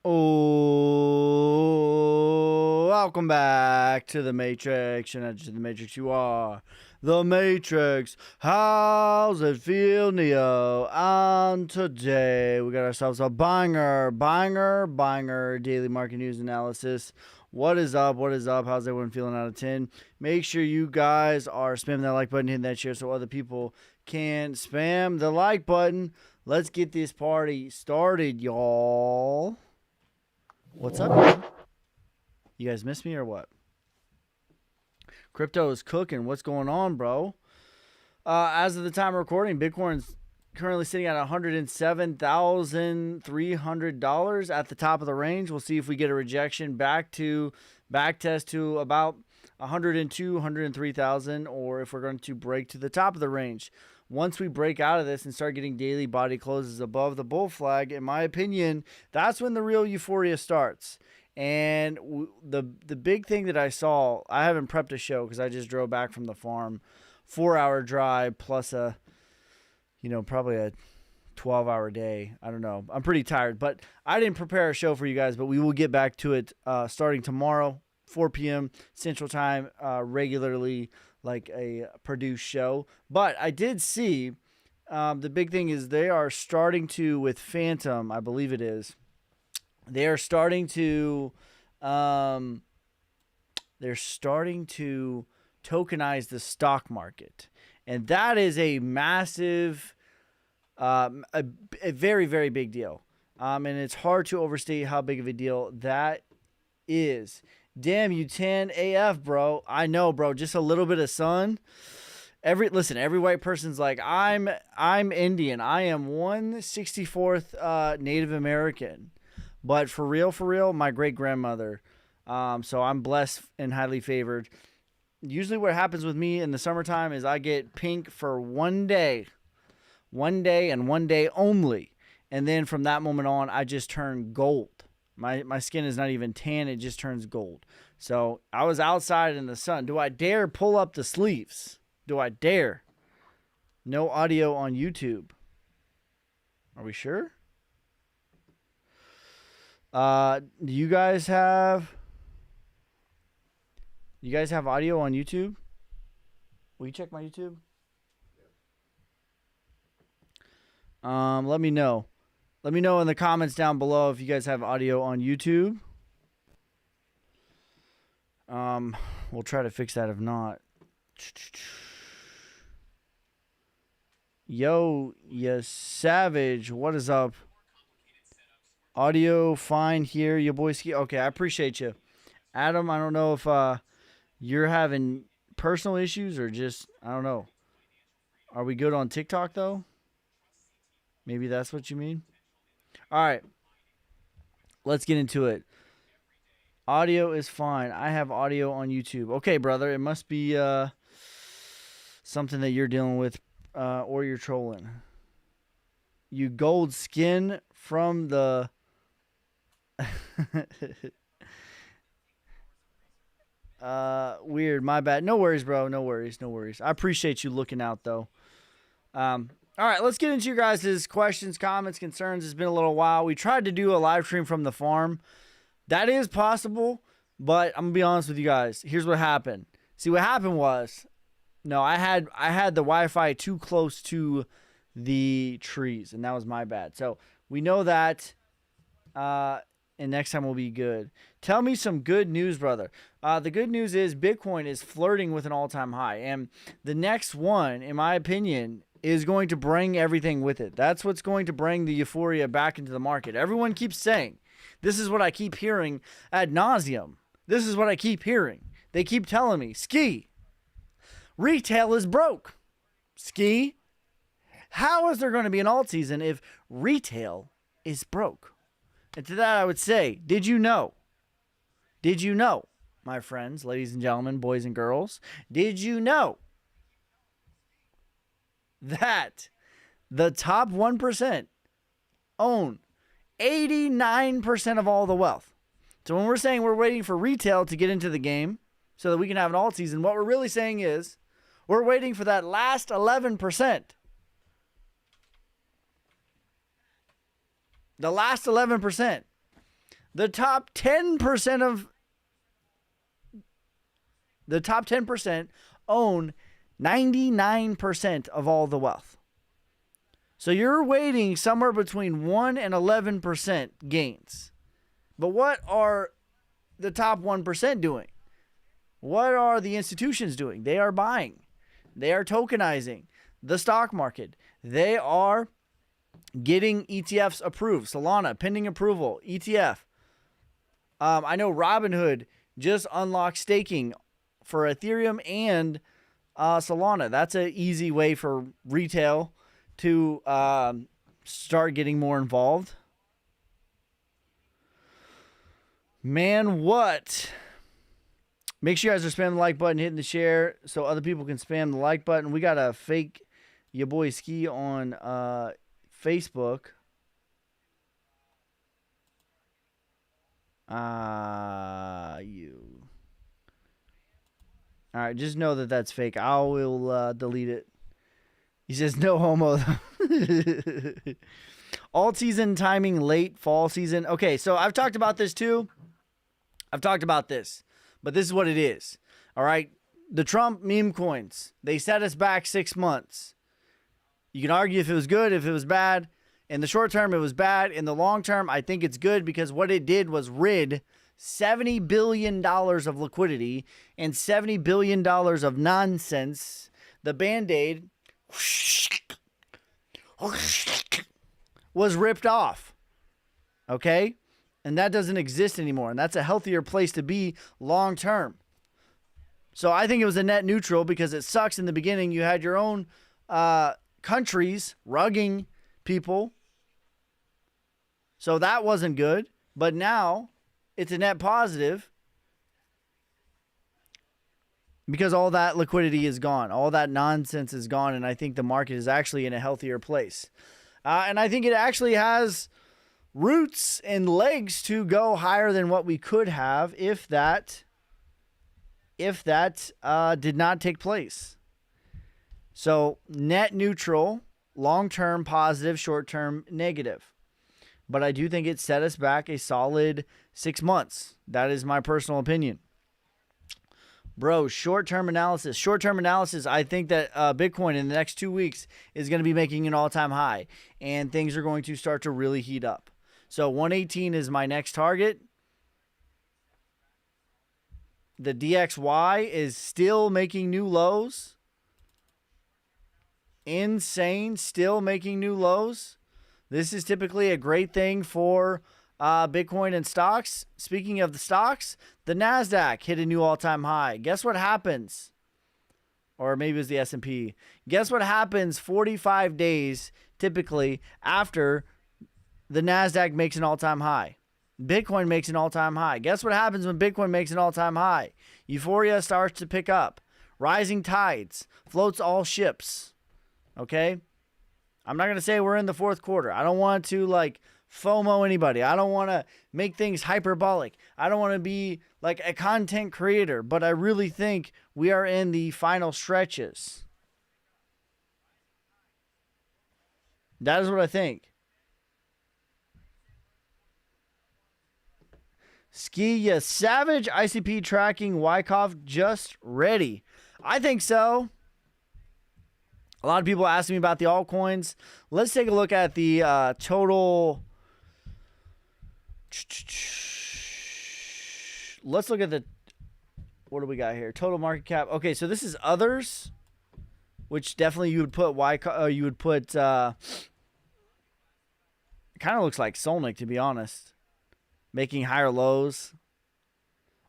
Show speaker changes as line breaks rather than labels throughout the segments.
Oh, welcome back to the Matrix. You're not just the Matrix, you are the Matrix. How's it feel, Neo? And today we got ourselves a banger daily market news analysis. What is up? What is up? How's everyone feeling out of 10? Make sure you guys are spamming that like button, hitting that share so other people can spam the like button. Let's get this party started, y'all. What's up, man? You guys miss me or what? Crypto is cooking. What's going on, bro? As of the time of recording, Bitcoin's currently sitting at $107,300 at the top of the range. We'll see if we get a rejection back test to about 102, 103,000, or if we're going to break to the top of the range. Once we break out of this and start getting daily body closes above the bull flag, in my opinion, that's when the real euphoria starts. And the big thing that I saw, I haven't prepped a show because I just drove back from the farm, 4-hour drive plus probably a 12-hour day. I don't know. I'm pretty tired, but I didn't prepare a show for you guys, but we will get back to it starting tomorrow, 4 p.m. Central Time, regularly, like a produced show. But I did see the big thing is they are starting to, with Phantom, I believe it is, they are starting to tokenize the stock market. And that is a massive, a very, very big deal. And it's hard to overstate how big of a deal that is. Damn, you 10 AF, bro. I know, bro. Just a little bit of sun. Every white person's like, I'm Indian. I am 1/64th Native American. But for real, my great grandmother. So I'm blessed and highly favored. Usually what happens with me in the summertime is I get pink for one day and one day only. And then from that moment on, I just turn gold. My skin is not even tan. It just turns gold. So I was outside in the sun. Do I dare pull up the sleeves? Do I dare? No audio on YouTube. Are we sure? Do you guys have audio on YouTube? Will you check my YouTube? Let me know. Let me know in the comments down below if you guys have audio on YouTube. We'll try to fix that if not. Yo, you savage. What is up? Audio fine here, your boy Ski. Okay, I appreciate you. Adam, I don't know if you're having personal issues or just, I don't know. Are we good on TikTok though? Maybe that's what you mean. All right, let's get into it. Audio is fine. I have audio on YouTube. Okay, brother, it must be something that you're dealing with or you're trolling. You gold skin from the... weird, my bad. No worries, bro. No worries. I appreciate you looking out, though. All right, let's get into your guys' questions, comments, concerns. It's been a little while. We tried to do a live stream from the farm. That is possible, but I'm going to be honest with you guys. Here's what happened. See, what happened was, no, I had the Wi-Fi too close to the trees, and that was my bad. So we know that, and next time will be good. Tell me some good news, brother. The good news is Bitcoin is flirting with an all-time high, and the next one, in my opinion, is going to bring everything with it. That's what's going to bring the euphoria back into the market. Everyone keeps saying, this is what I keep hearing ad nauseum. This is what I keep hearing. They keep telling me, Ski, retail is broke. Ski, how is there going to be an alt season if retail is broke? And to that I would say, did you know? Did you know, my friends, ladies and gentlemen, boys and girls, did you know that the top 1% own 89% of all the wealth? So when we're saying we're waiting for retail to get into the game so that we can have an alt season, what we're really saying is we're waiting for that last 11%. The last 11%. The top 10% of the top 10% own 99% of all the wealth. So you're waiting somewhere between 1 and 11% gains. But what are the top 1% doing? What are the institutions doing? They are buying. They are tokenizing the stock market. They are getting ETFs approved. Solana, pending approval, ETF. I know Robinhood just unlocked staking for Ethereum and Solana. That's an easy way for retail to start getting more involved. Man, what? Make sure you guys are spamming the like button, hitting the share so other people can spam the like button. We got a fake your boy Ski on Facebook. You. All right, just know that that's fake. I will delete it. He says no homo. All season timing late fall season. Okay, so I've talked about this too. I've talked about this, but this is what it is. All right, the Trump meme coins, they set us back 6 months. You can argue if it was good, if it was bad. In the short term, it was bad. In the long term, I think it's good because what it did was rid $70 billion of liquidity and $70 billion of nonsense. The Band-Aid was ripped off. Okay? And that doesn't exist anymore. And that's a healthier place to be long term. So I think it was a net neutral because it sucks in the beginning. You had your own countries rugging people. So that wasn't good. But now it's a net positive because all that liquidity is gone. All that nonsense is gone. And I think the market is actually in a healthier place. And I think it actually has roots and legs to go higher than what we could have if that did not take place. So net neutral, long-term positive, short-term negative. But I do think it set us back a solid 6 months. That is my personal opinion. Bro, short-term analysis. Short-term analysis, I think that Bitcoin in the next 2 weeks is going to be making an all-time high. And things are going to start to really heat up. So 118 is my next target. The DXY is still making new lows. Insane, still making new lows. This is typically a great thing for Bitcoin and stocks. Speaking of the stocks, the NASDAQ hit a new all-time high. Guess what happens? Or maybe it was the S&P. Guess what happens 45 days typically after the NASDAQ makes an all-time high? Bitcoin makes an all-time high. Guess what happens when Bitcoin makes an all-time high? Euphoria starts to pick up. Rising tides floats all ships. Okay? I'm not going to say we're in the fourth quarter. I don't want to FOMO anybody. I don't want to make things hyperbolic. I don't want to be like a content creator, but I really think we are in the final stretches. That is what I think. Ski, ya savage. ICP tracking. Wyckoff just ready. I think so. A lot of people asking me about the altcoins. Let's take a look at the total. Let's look at the. What do we got here? Total market cap. Okay, so this is others, which definitely you would put you would put. It kind of looks like Solnick, to be honest. Making higher lows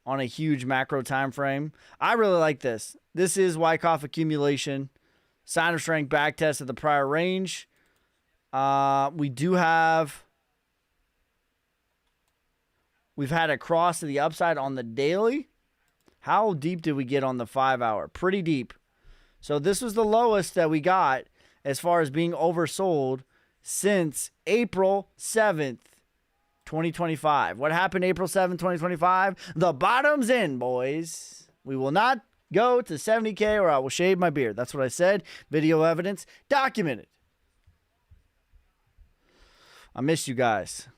on a huge macro time frame. I really like this. This is Wyckoff accumulation. Sign of strength back test of the prior range. We do have. We've had a cross to the upside on the daily. How deep did we get on the 5 hour? Pretty deep. So this was the lowest that we got as far as being oversold since April 7th. 2025. What happened April 7th, 2025? The bottom's in, boys. We will not go to 70K or I will shave my beard. That's what I said. Video evidence. Documented. I missed you guys.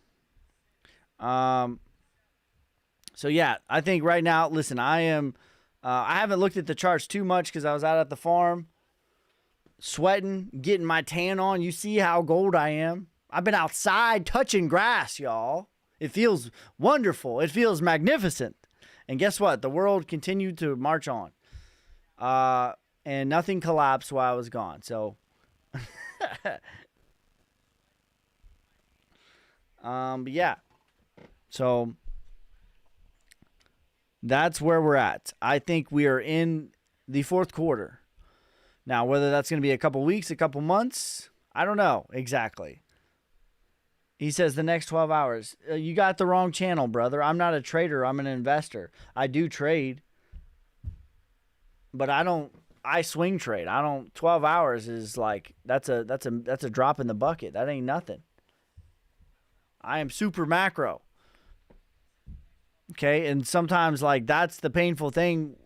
So yeah, I think right now, listen, I haven't looked at the charts too much because I was out at the farm sweating, getting my tan on. You see how gold I am. I've been outside touching grass, y'all. It feels wonderful. It feels magnificent. And guess what? The world continued to march on. And nothing collapsed while I was gone. So, but yeah. So, that's where we're at. I think we are in the fourth quarter. Now, whether that's going to be a couple weeks, a couple months, I don't know exactly. He says the next 12 hours. You got the wrong channel, brother. I'm not a trader. I'm an investor. I do trade. But I swing trade. 12 hours is like, that's a drop in the bucket. That ain't nothing. I am super macro. Okay, and sometimes like that's the painful thing.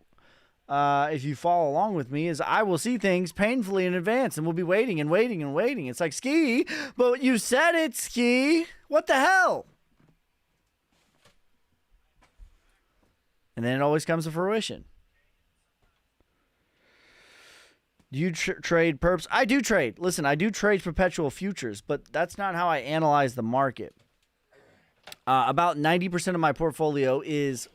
If you follow along with me, is I will see things painfully in advance, and we'll be waiting and waiting and waiting. It's like, Ski, but you said it, Ski. What the hell? And then it always comes to fruition. Do you trade perps? I do trade. Listen, I do trade perpetual futures, but that's not how I analyze the market. About 90% of my portfolio is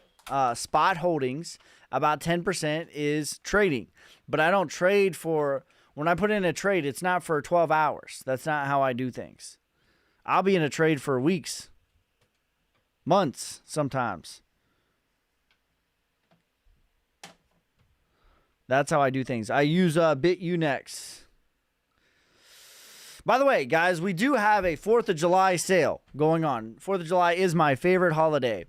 spot holdings. About 10% is trading. But I don't trade for, when I put in a trade, it's not for 12 hours. That's not how I do things. I'll be in a trade for weeks, months sometimes. That's how I do things. I use BitUnex. By the way, guys, we do have a 4th of July sale going on. 4th of July is my favorite holiday.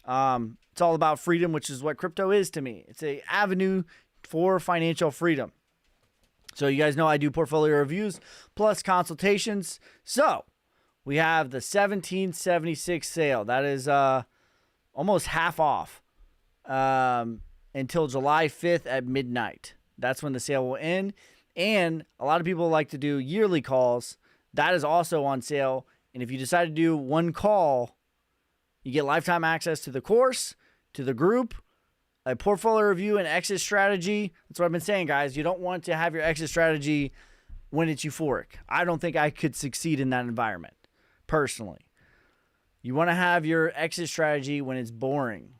It's all about freedom, which is what crypto is to me. It's an avenue for financial freedom. So you guys know I do portfolio reviews plus consultations. So we have the 1776 sale. That is almost half off until July 5th at midnight. That's when the sale will end. And a lot of people like to do yearly calls. That is also on sale. And if you decide to do one call, you get lifetime access to the course, to the group, a portfolio review, and exit strategy. That's what I've been saying, guys. You don't want to have your exit strategy when it's euphoric. I don't think I could succeed in that environment, personally. You want to have your exit strategy when it's boring.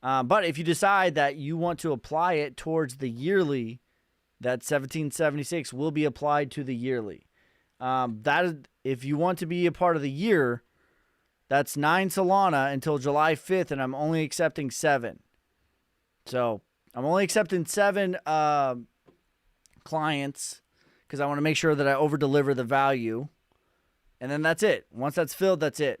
But if you decide that you want to apply it towards the yearly, that 1776 will be applied to the yearly. That is, if you want to be a part of the year, that's 9 Solana until July 5th, and I'm only accepting 7. So I'm only accepting 7 clients because I want to make sure that I over-deliver the value. And then that's it. Once that's filled, that's it.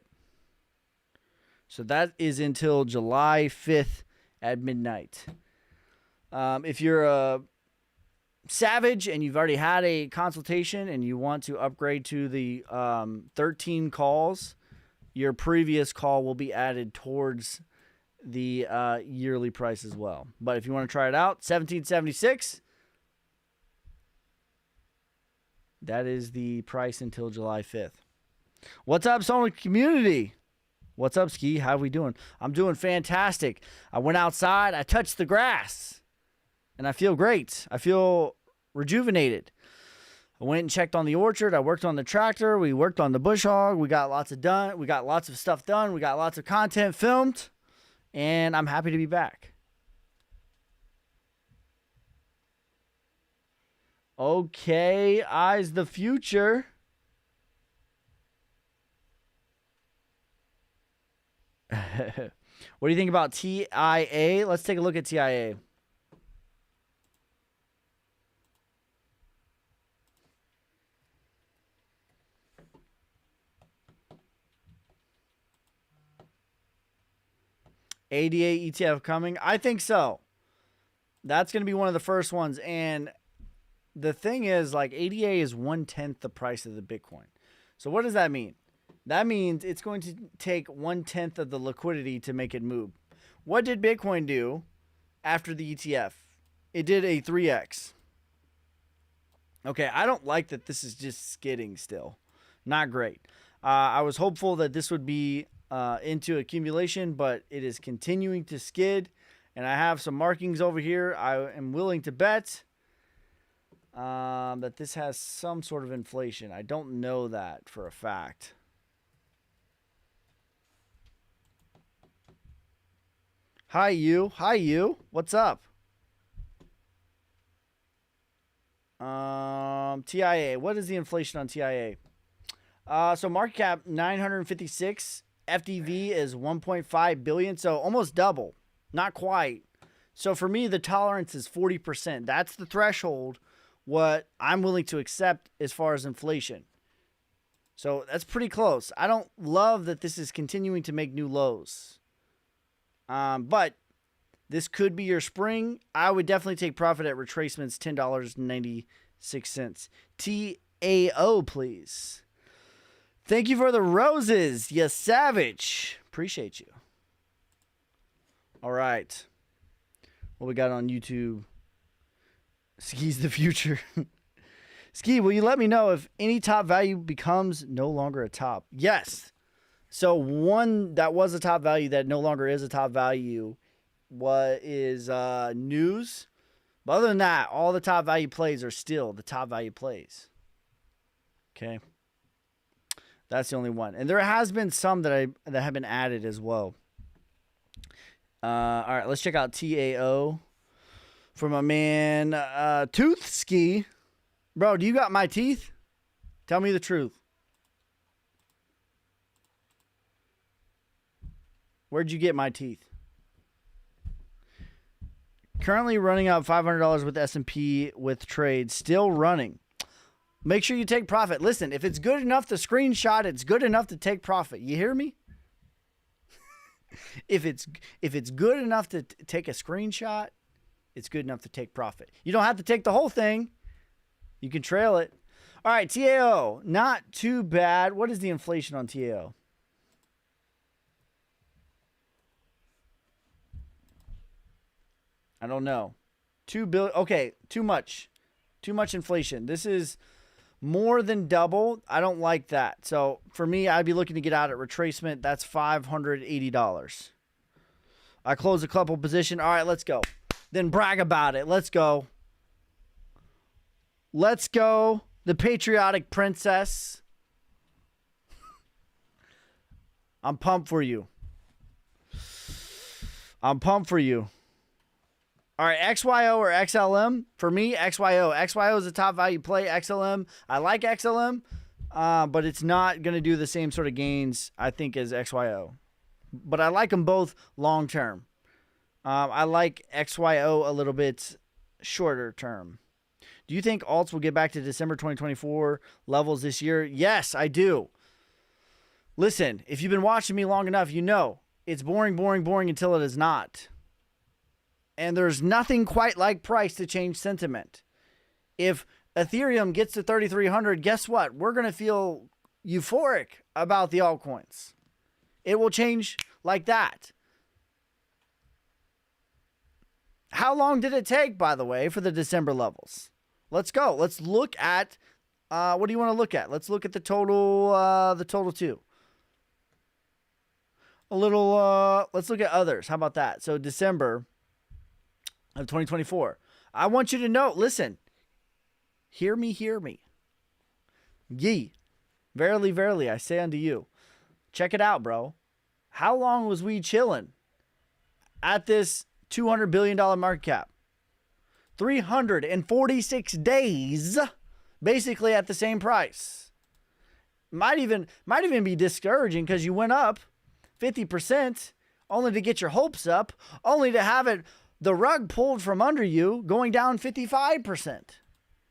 So that is until July 5th at midnight. If you're a savage and you've already had a consultation and you want to upgrade to the 13 calls, your previous call will be added towards the yearly price as well. But if you want to try it out, 1776, that is the price until July 5th. What's up, Sonic community? What's up, Ski? How are we doing? I'm doing fantastic. I went outside. I touched the grass. And I feel great. I feel rejuvenated. I went and checked on the orchard. I worked on the tractor. We worked on the bush hog. We got lots of stuff done. We got lots of content filmed. And I'm happy to be back. Okay, eyes the future. What do you think about TIA? Let's take a look at TIA. ADA ETF coming? I think so. That's going to be one of the first ones. And the thing is, like, ADA is 1/10 the price of the Bitcoin. So what does that mean? That means it's going to take 1/10 of the liquidity to make it move. What did Bitcoin do after the ETF? It did a 3x. Okay, I don't like that this is just skidding still. Not great. I was hopeful that this would be into accumulation, but it is continuing to skid. And I have some markings over here. I am willing to bet that this has some sort of inflation. I don't know that for a fact. Hi, you. Hi, you. What's up? TIA. What is the inflation on TIA? So market cap 956. FDV is 1.5 billion. So almost double. Not quite. So for me, the tolerance is 40%. That's the threshold. What I'm willing to accept as far as inflation. So that's pretty close. I don't love that this is continuing to make new lows. But this could be your spring. I would definitely take profit at retracements, $10.96. TAO, please. Thank you for the roses, you savage. Appreciate you. All right. What we got on YouTube? Ski's the future. Ski, will you let me know if any top value becomes no longer a top? Yes. So one that was a top value that no longer is a top value is news. But other than that, all the top value plays are still the top value plays. Okay. That's the only one. And there has been some that have been added as well. All right, let's check out TAO from a man, Tooth Ski. Bro, do you got my teeth? Tell me the truth. Where'd you get my teeth? Currently running out $500 with S&P with trades. Still running. Make sure you take profit. Listen, if it's good enough to screenshot, it's good enough to take profit. You hear me? If it's good enough to take a screenshot, it's good enough to take profit. You don't have to take the whole thing. You can trail it. All right, TAO. Not too bad. What is the inflation on TAO? I don't know. 2 billion. Okay, too much. Too much inflation. This is more than double. I don't like that. So for me, I'd be looking to get out at retracement. That's $580. I close a couple position. All right, let's go. Then brag about it. Let's go. Let's go. The patriotic princess. I'm pumped for you. I'm pumped for you. All right, XYO or XLM? For me, XYO. XYO is a top value play. XLM, I like XLM, but it's not going to do the same sort of gains, I think, as XYO. But I like them both long term. I like XYO a little bit shorter term. Do you think alts will get back to December 2024 levels this year? Yes, I do. Listen, if you've been watching me long enough, you know it's boring, boring, boring until it is not. And there's nothing quite like price to change sentiment. If Ethereum gets to 3,300, guess what? We're going to feel euphoric about the altcoins. It will change like that. How long did it take, by the way, for the December levels? Let's go. Let's look at, what do you want to look at? Let's look at the total too. Let's look at others. How about that? So December of 2024. I want you to know, listen, hear me. Ye, verily, verily, I say unto you. Check it out, bro. How long was we chilling at this $200 billion market cap? 346 days, basically at the same price. Might even be discouraging because you went up 50% only to get your hopes up, only to have the rug pulled from under you, going down 55%.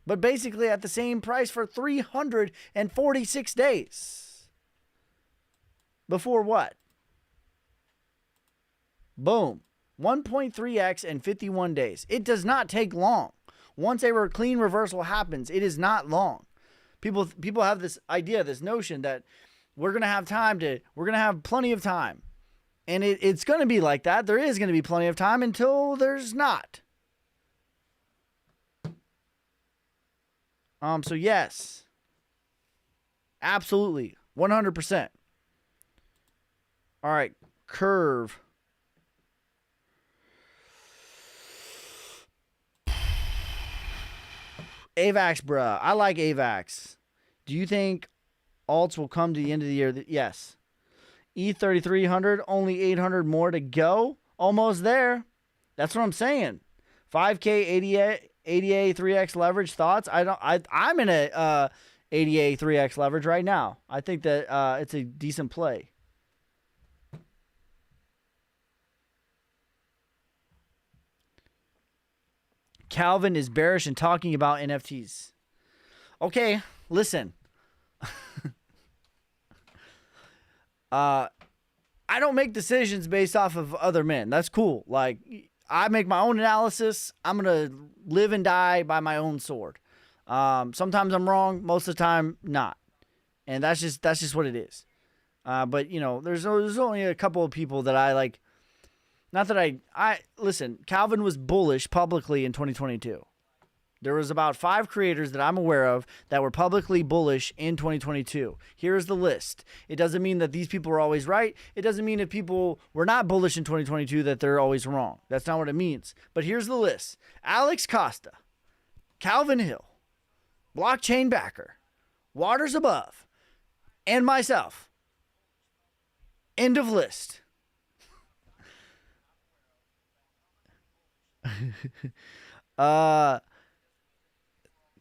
But basically at the same price for 346 days. Before what? Boom. 1.3x in 51 days. It does not take long. Once a clean reversal happens, it is not long. People have this idea, this notion that we're going to have plenty of time. And it's going to be like that. There is going to be plenty of time until there's not. So yes. Absolutely. 100%. All right, Curve. AVAX, bruh. I like AVAX. Do you think alts will come to the end of the year? Yes. E3300, only 800 more to go. Almost there. That's what I'm saying. 5K ADA 3x leverage thoughts. I'm in a ADA 3x leverage right now. I think that it's a decent play. Calvin is bearish and talking about NFTs. Okay, listen. I don't make decisions based off of other men. That's cool. Like, I make my own analysis. I'm gonna live and die by my own sword. Sometimes I'm wrong. Most of the time, not. And that's just what it is. But you know, there's only a couple of people that I like. Not that I listen. Calvin was bullish publicly in 2022. There was about 5 creators that I'm aware of that were publicly bullish in 2022. Here's the list. It doesn't mean that these people are always right. It doesn't mean if people were not bullish in 2022 that they're always wrong. That's not what it means. But here's the list. Alex Costa, Calvin Hill, Blockchain Backer, Waters Above, and myself. End of list.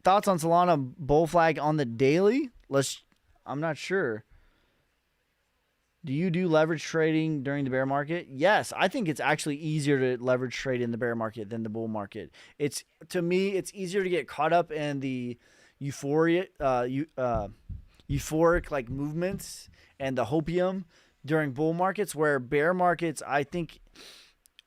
Thoughts on Solana bull flag on the daily? I'm not sure. Do you do leverage trading during the bear market? Yes, I think it's actually easier to leverage trade in the bear market than the bull market. To me, it's easier to get caught up in the euphoric like movements and the hopium during bull markets, where bear markets, I think,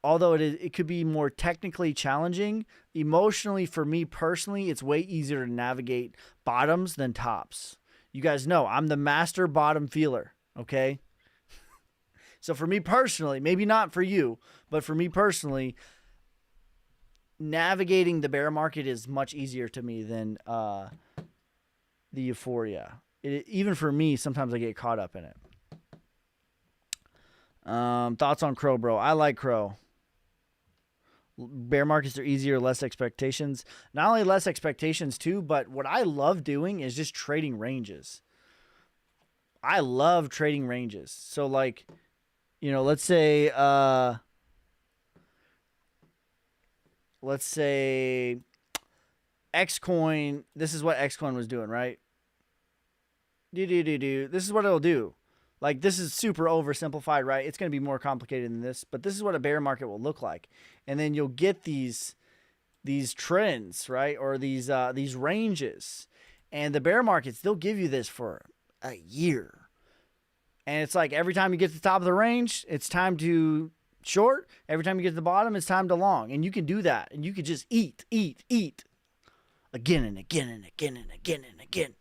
although it could be more technically challenging, emotionally for me personally, it's way easier to navigate bottoms than tops. You guys know I'm the master bottom feeler, okay? So for me personally, maybe not for you, but for me personally, navigating the bear market is much easier to me than the euphoria. Even for me, sometimes I get caught up in it. Thoughts on Crow, bro? I like Crow. Bear markets are easier, less expectations. Not only less expectations too, but what I love doing is just trading ranges. I love trading ranges. So like, you know, let's say Xcoin, this is what Xcoin was doing, right? This is what it'll do. Like, this is super oversimplified, right? It's going to be more complicated than this, but this is what a bear market will look like. And then you'll get these trends, right? Or these ranges. And the bear markets, they'll give you this for a year. And it's like every time you get to the top of the range, it's time to short. Every time you get to the bottom, it's time to long. And you can do that. And you can just eat again and again and again and again and again.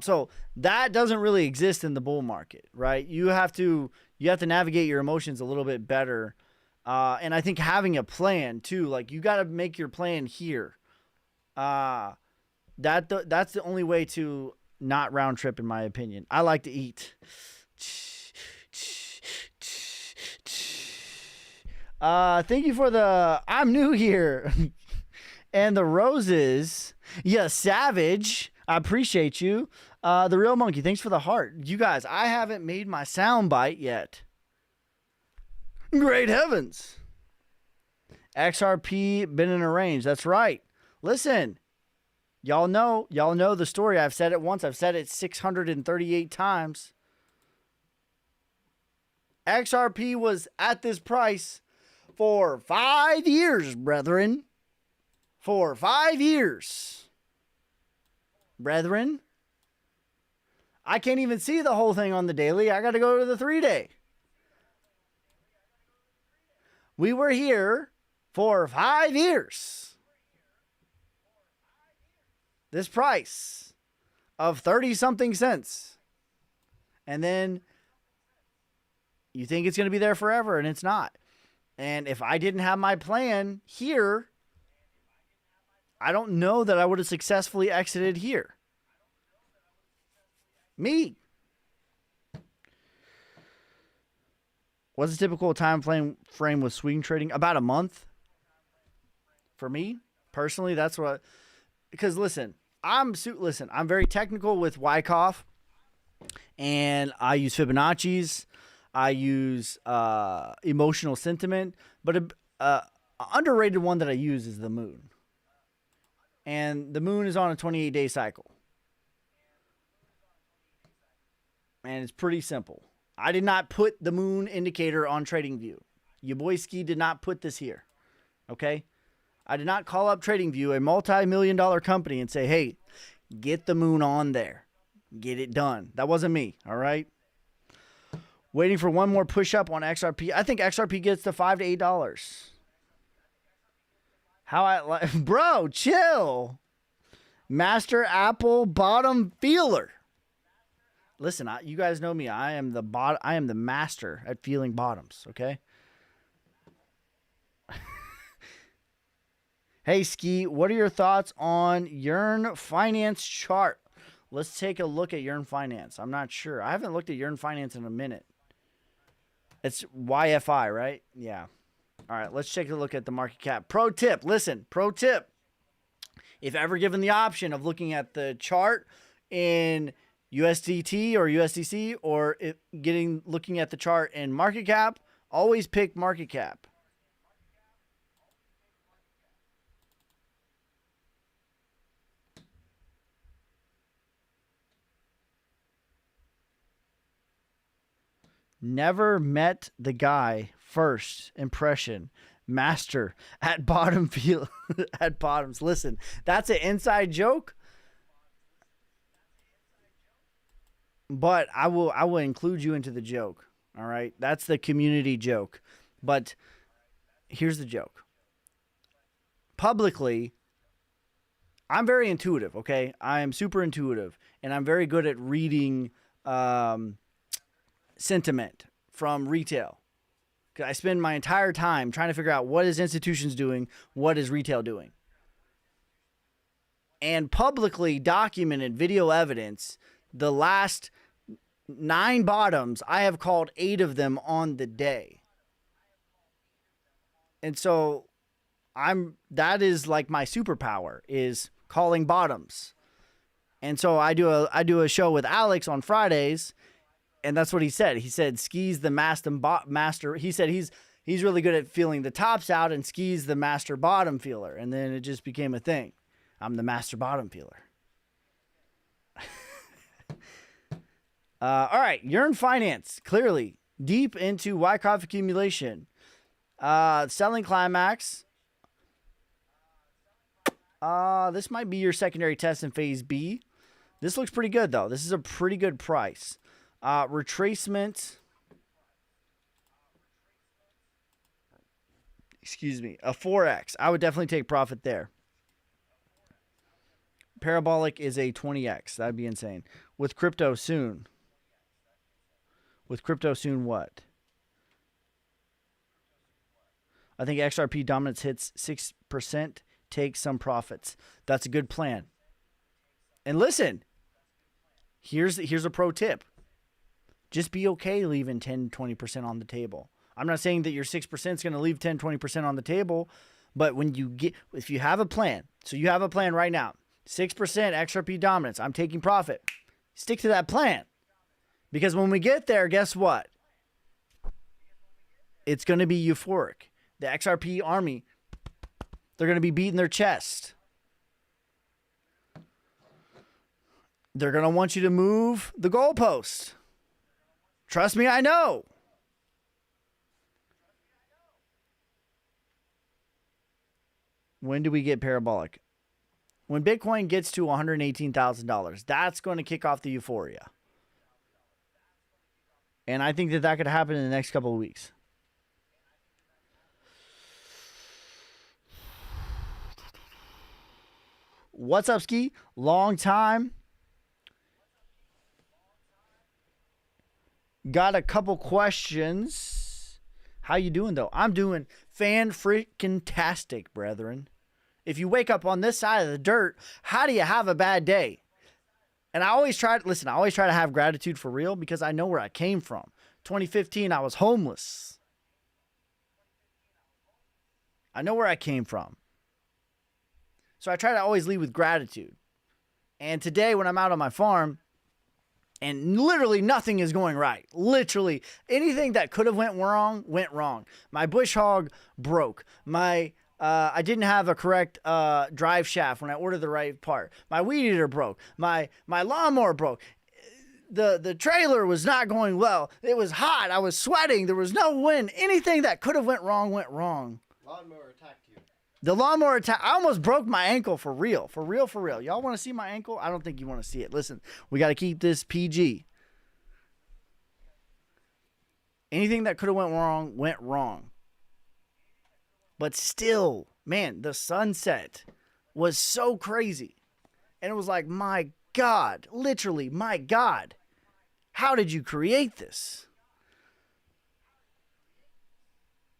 So that doesn't really exist in the bull market, right? You have to navigate your emotions a little bit better. And I think having a plan too, like you got to make your plan here. That's the only way to not round trip, in my opinion. I like to eat. Thank you for I'm new here. And the roses. Yeah, savage. I appreciate you. The Real Monkey, thanks for the heart. You guys, I haven't made my sound bite yet. Great heavens. XRP been in a range. That's right. Listen, y'all know the story. I've said it once. I've said it 638 times. XRP was at this price for 5 years, brethren. For 5 years. Brethren, I can't even see the whole thing on the daily. I got to go to the 3-day. We were here for 5 years. This price of 30-something cents. And then you think it's going to be there forever, and it's not. And if I didn't have my plan here, I don't know that I would have successfully exited here. Me. What's a typical time frame with swing trading? About a month. For me, personally, that's what. Because listen, I'm very technical with Wyckoff, and I use Fibonacci's. I use emotional sentiment, but a underrated one that I use is the moon. And the moon is on a 28-day cycle. And it's pretty simple. I did not put the moon indicator on TradingView. Your boy Ski did not put this here. Okay? I did not call up TradingView, a multi-million-dollar company, and say, hey, get the moon on there. Get it done. That wasn't me. All right? Waiting for one more push-up on XRP. I think XRP gets to $5 to $8. How I like, bro, chill. Master Apple bottom feeler. Listen, you guys know me. I am the master at feeling bottoms, okay? Hey, Ski, what are your thoughts on Yearn Finance chart? Let's take a look at Yearn Finance. I'm not sure. I haven't looked at Yearn Finance in a minute. It's YFI, right? Yeah. All right, let's take a look at the market cap. Pro tip, listen, pro tip. If ever given the option of looking at the chart in USDT or USDC or looking at the chart in market cap, always pick market cap. Never met the guy. First impression, master at bottom field at bottoms. Listen, that's an inside joke, but I will include you into the joke. All right, that's the community joke. But here's the joke. Publicly, I'm very intuitive. Okay, I am super intuitive, and I'm very good at reading sentiment from retail. I spend my entire time trying to figure out what is institutions doing, what is retail doing. And publicly documented video evidence, the last 9 bottoms, I have called 8 of them on the day. And so that is like my superpower, is calling bottoms. And so I do a show with Alex on Fridays. And that's what he said. He said Ski's the master. He said he's really good at feeling the tops out, and Ski's the master bottom feeler. And then it just became a thing. I'm the master bottom feeler. All right, Yearn Finance, clearly deep into Wyckoff accumulation. Selling climax. This might be your secondary test in phase B. This looks pretty good though. This is a pretty good price. Retracement. Excuse me. A 4x. I would definitely take profit there. Parabolic is a 20x. That'd be insane. With crypto soon. With crypto soon what? I think XRP dominance hits 6%. Take some profits. That's a good plan. And listen. Here's a pro tip. Just be okay leaving 10, 20% on the table. I'm not saying that your 6% is going to leave 10, 20% on the table, but if you have a plan, so you have a plan right now, 6% XRP dominance, I'm taking profit. Stick to that plan. Because when we get there, guess what? It's going to be euphoric. The XRP army, they're going to be beating their chest. They're going to want you to move the goalpost. Trust me, I know. When do we get parabolic? When Bitcoin gets to $118,000, that's going to kick off the euphoria. And I think that could happen in the next couple of weeks. What's up, Ski? Long time. Got a couple questions. How you doing, though? I'm doing fan-freaking-tastic, brethren. If you wake up on this side of the dirt, how do you have a bad day? And I always try to have gratitude for real because I know where I came from. 2015, I was homeless. I know where I came from. So I try to always lead with gratitude. And today when I'm out on my farm and literally nothing is going right, literally anything that could have went wrong. My bush hog broke. I didn't have a correct drive shaft when I ordered the right part. My weed eater broke. My lawnmower broke. The trailer was not going well. It was hot. I was sweating. There was no wind. Anything that could have went wrong.
Lawnmower attacked you.
The lawnmower attack. I almost broke my ankle for real. For real. Y'all want to see my ankle? I don't think you want to see it. Listen, we got to keep this PG. Anything that could have went wrong. But still, man, the sunset was so crazy. And it was like, my God, literally, my God, how did you create this?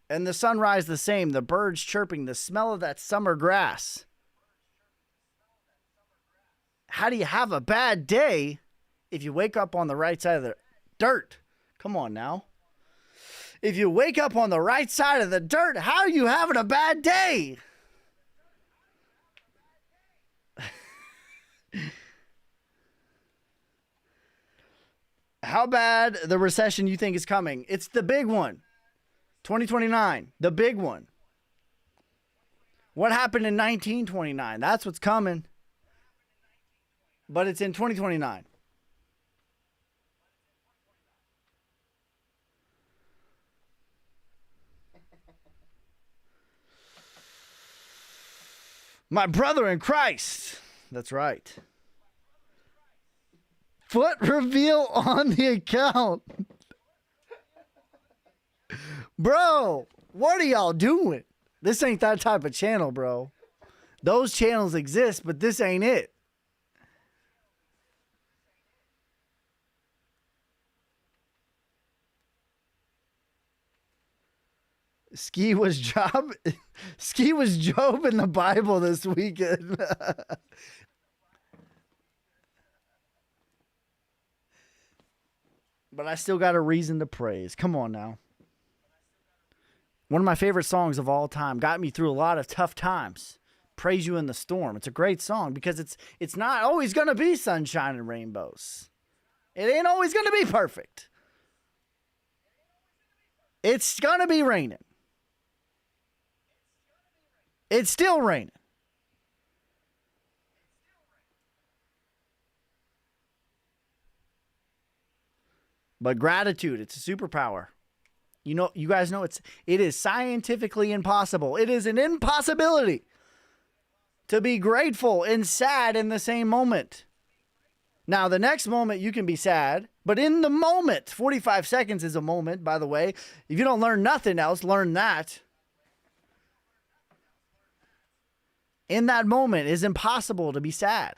And the sunrise the same, the birds chirping, the smell of that summer grass. How do you have a bad day if you wake up on the right side of the dirt? Come on now. If you wake up on the right side of the dirt, how are you having a bad day? How bad the recession you think is coming? It's the big one. 2029, the big one. What happened in 1929? That's what's coming. But it's in 2029. My brother in Christ. That's right. Foot reveal on the account. Bro, what are y'all doing? This ain't that type of channel, bro. Those channels exist, but this ain't it. Ski was Job in the Bible this weekend. But I still got a reason to praise. Come on now. One of my favorite songs of all time. Got me through a lot of tough times. Praise You in the Storm. It's a great song because it's not always going to be sunshine and rainbows. It ain't always going to be perfect. It's going to be raining. It's still raining. But gratitude, it's a superpower. You know, you guys know it is scientifically impossible. It is an impossibility to be grateful and sad in the same moment. Now, the next moment you can be sad, but in the moment, 45 seconds is a moment, by the way. If you don't learn nothing else, learn that. In that moment, it is impossible to be sad.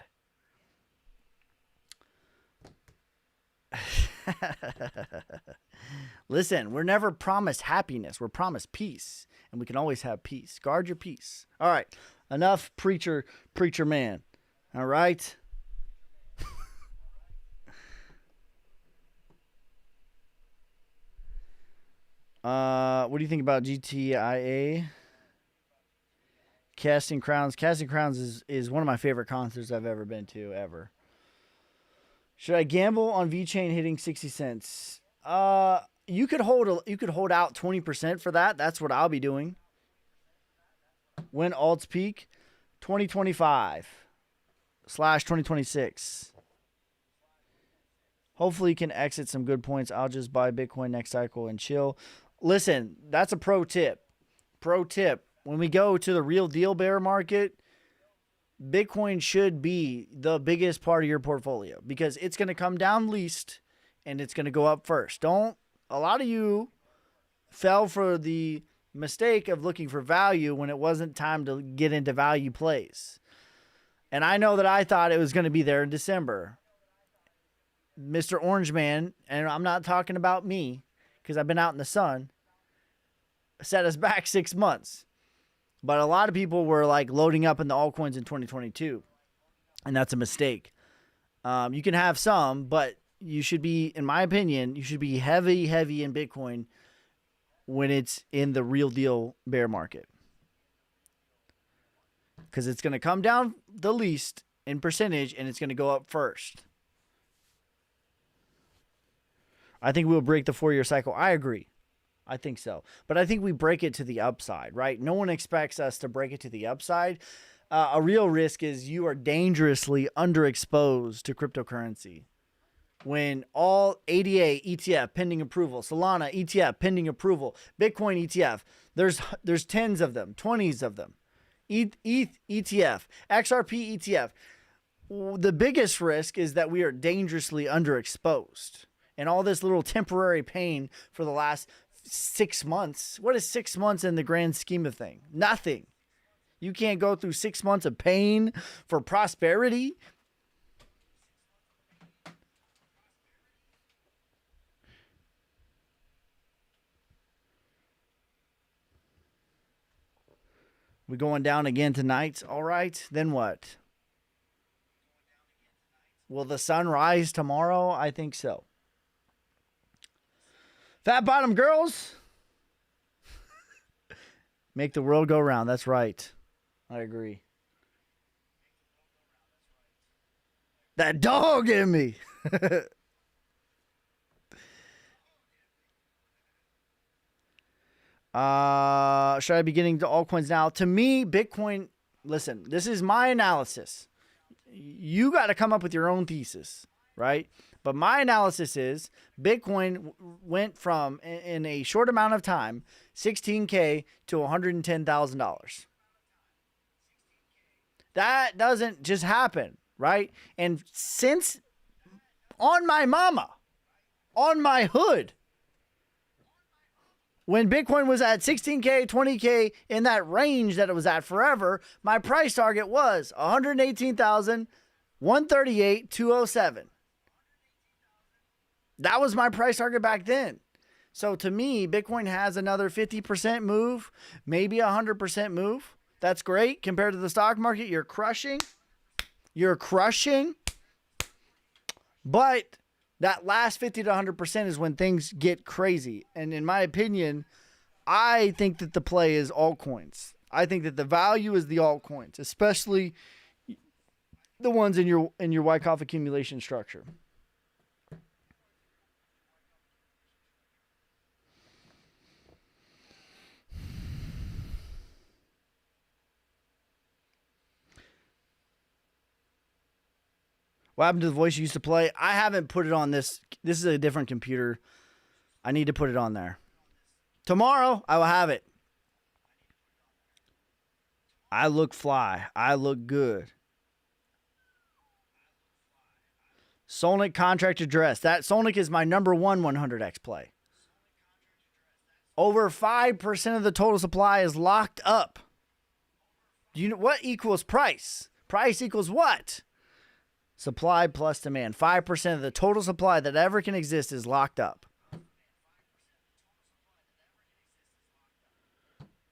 Listen, we're never promised happiness. We're promised peace, and we can always have peace. Guard your peace. All right, enough preacher man. All right. What do you think about GTIA? Casting Crowns. Casting Crowns is one of my favorite concerts I've ever been to, ever. Should I gamble on VeChain hitting 60 cents? You could hold out 20% for that. That's what I'll be doing. When alts peak, 2025/2026. Hopefully you can exit some good points. I'll just buy Bitcoin next cycle and chill. Listen, that's a pro tip. Pro tip. When we go to the real deal bear market, Bitcoin should be the biggest part of your portfolio because it's going to come down least and it's going to go up first. A lot of you fell for the mistake of looking for value when it wasn't time to get into value plays. And I know that I thought it was going to be there in December. Mr. Orange Man, and I'm not talking about me because I've been out in the sun, set us back 6 months. But a lot of people were like loading up in the altcoins in 2022. And that's a mistake. You can have some, but you should be, in my opinion, you should be heavy in Bitcoin when it's in the real deal bear market. Because it's going to come down the least in percentage and it's going to go up first. I think we'll break the 4-year cycle. I agree. I think so. But I think we break it to the upside, right? No one expects us to break it to the upside. A real risk is you are dangerously underexposed to cryptocurrency. When all ADA ETF pending approval, Solana ETF pending approval, Bitcoin ETF, there's 10s of them, 20s of them. ETH ETF, XRP ETF. The biggest risk is that we are dangerously underexposed. And all this little temporary pain for the last 6 months. What is 6 months in the grand scheme of things? Nothing. You can't go through 6 months of pain for prosperity. We going down again tonight? All right. Then what? Will the sun rise tomorrow? I think so. Fat bottom girls. Make the world go round. That's right. I agree. That dog in me. Should I be getting to altcoins now? To me, Bitcoin, listen, this is my analysis. You got to come up with your own thesis, right? But my analysis is Bitcoin went from, in a short amount of time, $16K to $110,000. That doesn't just happen, right? And since, on my mama, on my hood, when Bitcoin was at 16K, 20K, in that range that it was at forever, my price target was 138,207. That was my price target back then. So to me, Bitcoin has another 50% move, maybe 100% move. That's great. Compared to the stock market, you're crushing. You're crushing. But that last 50 to 100% is when things get crazy. And in my opinion, I think that the play is altcoins. I think that the value is the altcoins, especially the ones in your Wyckoff accumulation structure. What happened to the voice you used to play? I haven't put it on this. This is a different computer. I need to put it on there. Tomorrow, I will have it. I look fly. I look good. Solnic contract address. That Solnic is my number one 100x play. Over 5% of the total supply is locked up. Do you know what equals price? Price equals what? Supply plus demand. 5% of the total supply that ever can exist is locked up.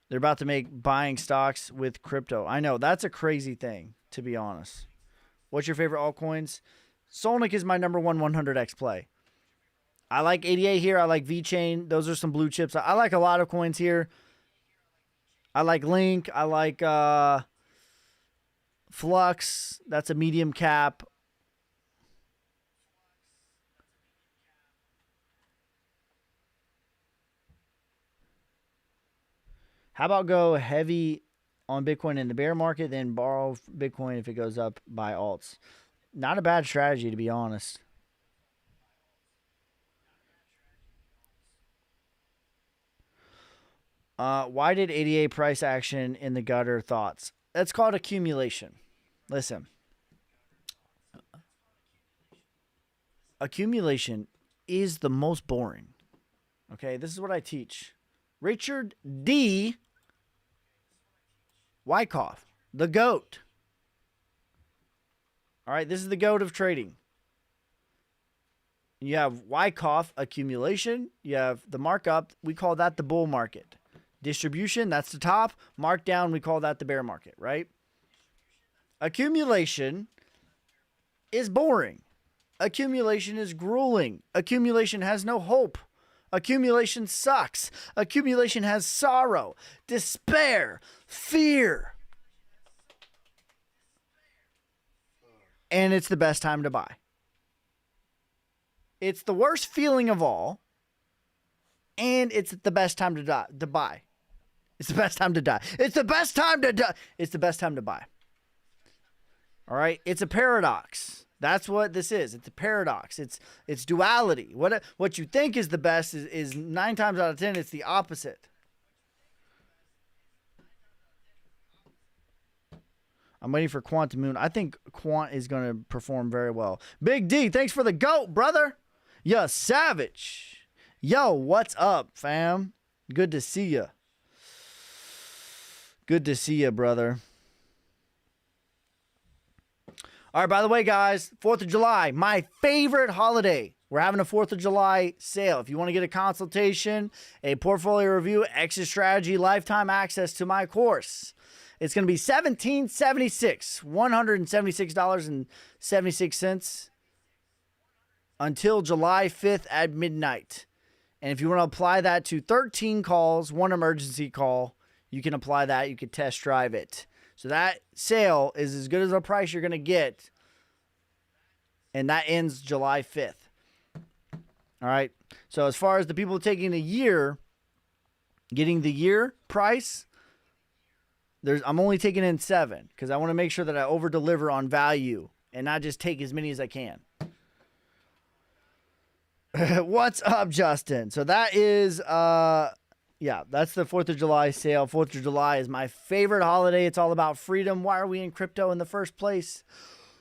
They're about to make buying stocks with crypto. I know. That's a crazy thing, to be honest. What's your favorite altcoins? Solnic is my number one 100x play. I like ADA here. I like VeChain. Those are some blue chips. I like a lot of coins here. I like Link. I like Flux. That's a medium cap. How about go heavy on Bitcoin in the bear market, then borrow Bitcoin if it goes up, buy alts? Not a bad strategy, to be honest. Why did ADA price action in the gutter? Thoughts? That's called accumulation. Listen. Accumulation is the most boring. Okay, this is what I teach. Richard D. Wyckoff, the GOAT. All right, this is the GOAT of trading. You have Wyckoff accumulation. You have the markup. We call that the bull market. Distribution, that's the top. Markdown, we call that the bear market, right? Accumulation is boring. Accumulation is grueling. Accumulation has no hope. Accumulation sucks. Accumulation has sorrow, despair, fear. And it's the best time to buy. It's the worst feeling of all. And it's the best time to buy. It's the best time to die. It's the best time to die. It's the best time to buy. All right? It's a paradox. That's what this is. It's a paradox. It's duality. What you think is the best is 9 times out of 10 it's the opposite. I'm waiting for Quant to moon. I think Quant is going to perform very well. Big D, thanks for the GOAT, brother. Yeah, savage. Yo, what's up, fam? Good to see ya. Good to see ya, brother. All right, by the way, guys, 4th of July, my favorite holiday. We're having a 4th of July sale. If you want to get a consultation, a portfolio review, exit strategy, lifetime access to my course, it's going to be $1,776, $176.76 until July 5th at midnight. And if you want to apply that to 13 calls, 1 emergency call, you can apply that. You can test drive it. So that sale is as good as a price you're going to get. And that ends July 5th. All right. So as far as the people taking a year, getting the year price, I'm only taking in 7 because I want to make sure that I over deliver on value and not just take as many as I can. What's up, Justin? So that is, yeah, that's the 4th of July sale. 4th of July is my favorite holiday. It's all about freedom. Why are we in crypto in the first place?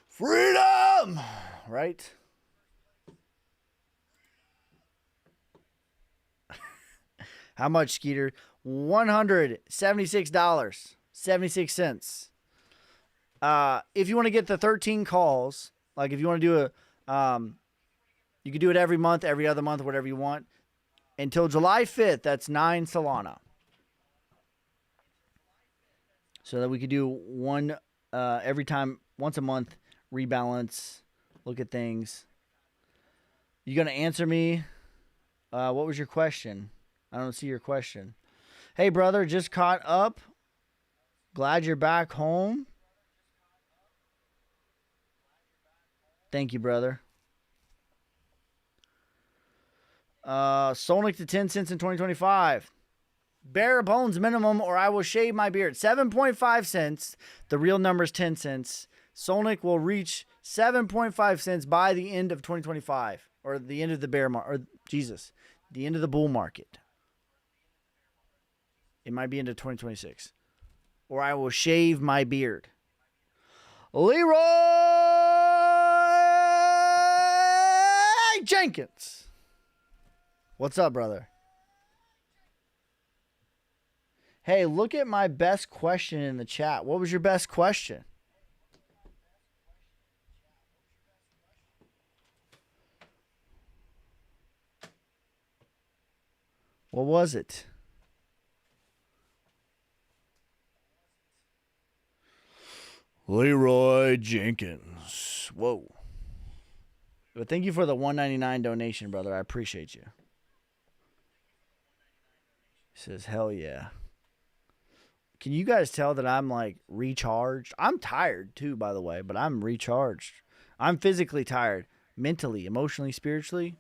Freedom! Right? How much, Skeeter? $176.76. If you want to get the 13 calls, like if you want to do you can do it every month, every other month, whatever you want. Until July 5th, that's 9 Solana. So that we could do one every time, once a month, rebalance, look at things. You going to answer me? What was your question? I don't see your question. Hey, brother, just caught up. Glad you're back home. Thank you, brother. Solnick to 10 cents in 2025. Bare bones minimum or I will shave my beard. 7.5 cents. The real number is 10 cents. Solnick will reach 7.5 cents by the end of 2025. Or the end of the bear market. Or, Jesus. The end of the bull market. It might be into 2026. Or I will shave my beard. Leroy Jenkins. What's up, brother? Hey, look at my best question in the chat. What was your best question? What was it? Leroy Jenkins. Whoa. But thank you for the $1.99 donation, brother. I appreciate you. He says, hell yeah. Can you guys tell that I'm like recharged? I'm tired too, by the way, but I'm recharged. I'm physically tired. Mentally, emotionally, spiritually.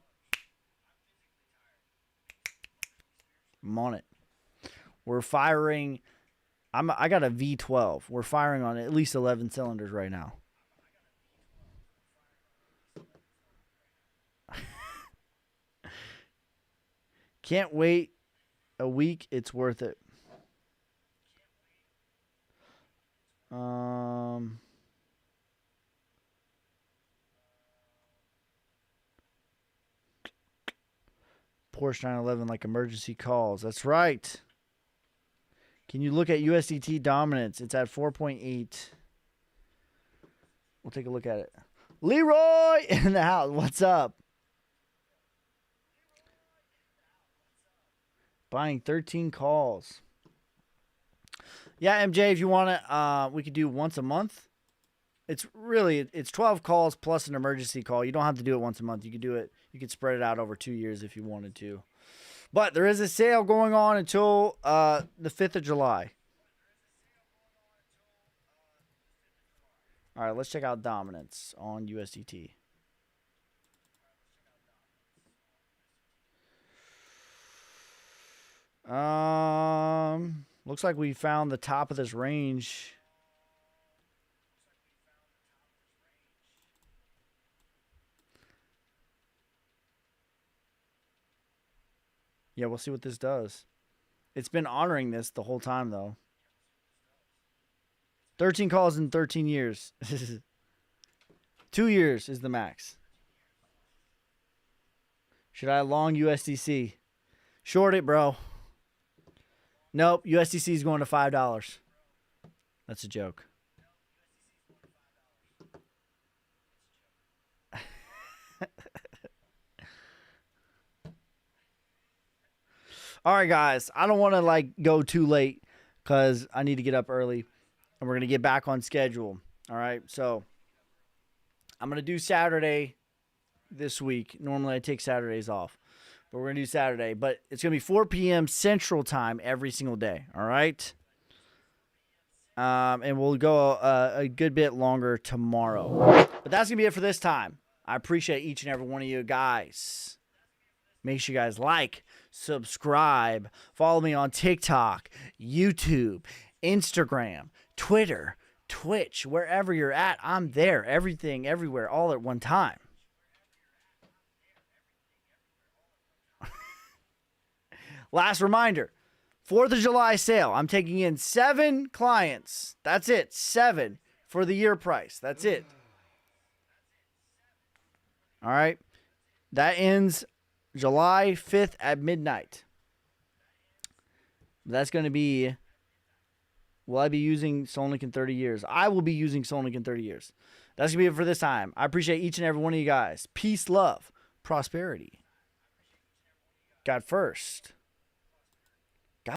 I'm on it. We're firing. I got a V12. We're firing on at least 11 cylinders right now. Can't wait a week. It's worth it. Porsche 911 like emergency calls. That's right. Can you look at USDT Dominance? It's at 4.8. We'll take a look at it. Leroy in the house. What's up? Buying 13 calls. Yeah, MJ, if you want to, we could do once a month. It's 12 calls plus an emergency call. You don't have to do it once a month. You could spread it out over 2 years if you wanted to. But there is a sale going on until the 5th of July. All right, let's check out Dominance on USDT. Looks like we found the top of this range. Yeah, we'll see what this does. It's been honoring this the whole time, though. 13 calls in 13 years. 2 years is the max. Should I long USDC? Short it, bro. Nope, USDC is going to $5. That's a joke. All right, guys. I don't want to go too late because I need to get up early, and we're gonna get back on schedule. All right, so I'm gonna do Saturday this week. Normally, I take Saturdays off, but we're gonna do Saturday. But it's gonna be 4 p.m. Central Time every single day. All right, and we'll go a good bit longer tomorrow. But that's gonna be it for this time. I appreciate each and every one of you guys. Make sure you guys like, subscribe, follow me on TikTok, YouTube, Instagram, Twitter, Twitch, wherever you're at. I'm there. Everything, everywhere, all at one time. Last reminder, 4th of July sale. I'm taking in 7 clients. That's it. 7 for the year price. That's it. All right. That ends July 5th at midnight. That's going to be, will I be using Solnic in 30 years? I will be using Solnic in 30 years. That's going to be it for this time. I appreciate each and every one of you guys. Peace, love, prosperity. God first.